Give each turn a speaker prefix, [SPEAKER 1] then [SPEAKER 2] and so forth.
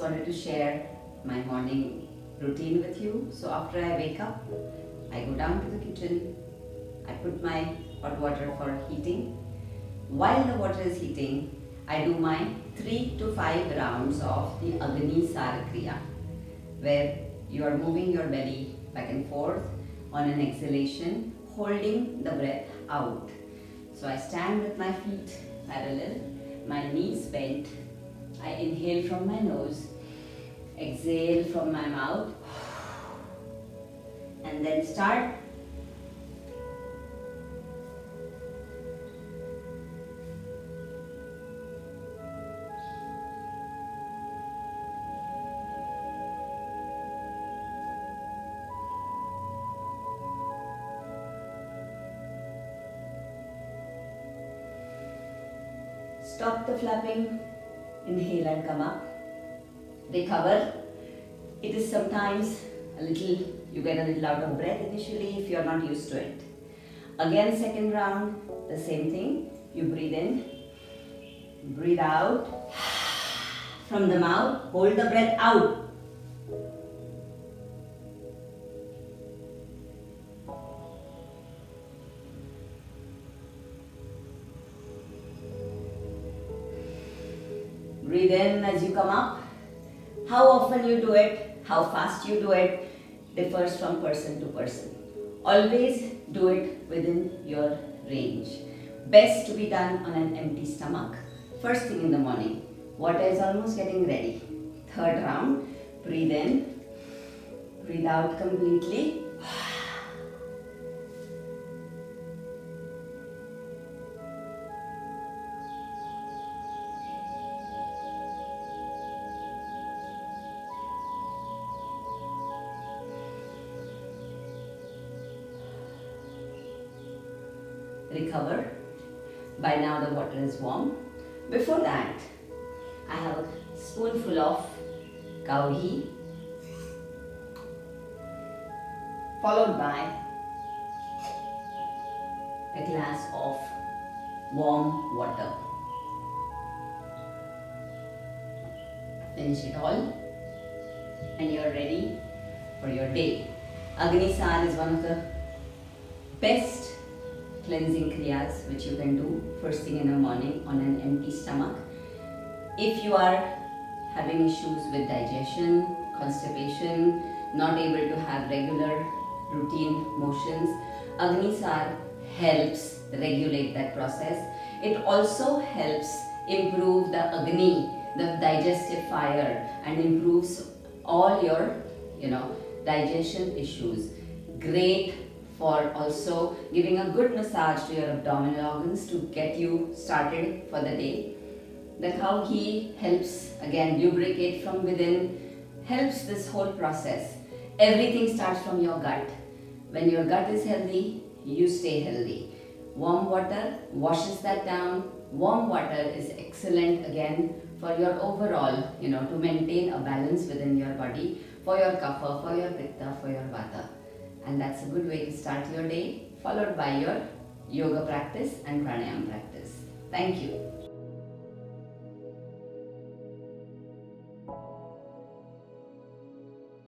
[SPEAKER 1] wanted to share my morning routine with you. So after I wake up, I go down to the kitchen, I put my hot water for heating. While the water is heating, I do my 3 to 5 rounds of the Agnisar Kriya, where you are moving your belly back and forth on an exhalation, holding the breath out. So I stand with my feet parallel, my knees bent. I inhale from my nose, exhale from my mouth, and then start. Stop the flapping, inhale and come up. Recover. It is sometimes you get a little out of breath initially if you are not used to it. Again, second round, the same thing. You breathe in, breathe out. From the mouth, hold the breath out. Breathe in as you come up. How often you do it, how fast you do it, differs from person to person. Always do it within your range. Best to be done on an empty stomach. First thing in the morning. Water is almost getting ready. Third round. Breathe in. Breathe out completely. Recover. By now the water is warm. Before that, I have a spoonful of cow ghee, followed by a glass of warm water. Finish it all and you are ready for your day. Agnisar is one of the best cleansing kriyas which you can do first thing in the morning on an empty stomach. If you are having issues with digestion, constipation, not able to have regular routine motions, Agnisar helps regulate that process. It also helps improve the Agni, the digestive fire, and improves all your digestion issues. Great for also giving a good massage to your abdominal organs to get you started for the day. The cow ghee helps again lubricate from within, helps this whole process. Everything starts from your gut. When your gut is healthy, you stay healthy. Warm water washes that down. Warm water is excellent again for your overall, to maintain a balance within your body, for your kapha, for your pitta, for your vata. And that's a good way to start your day, followed by your yoga practice and pranayama practice. Thank you.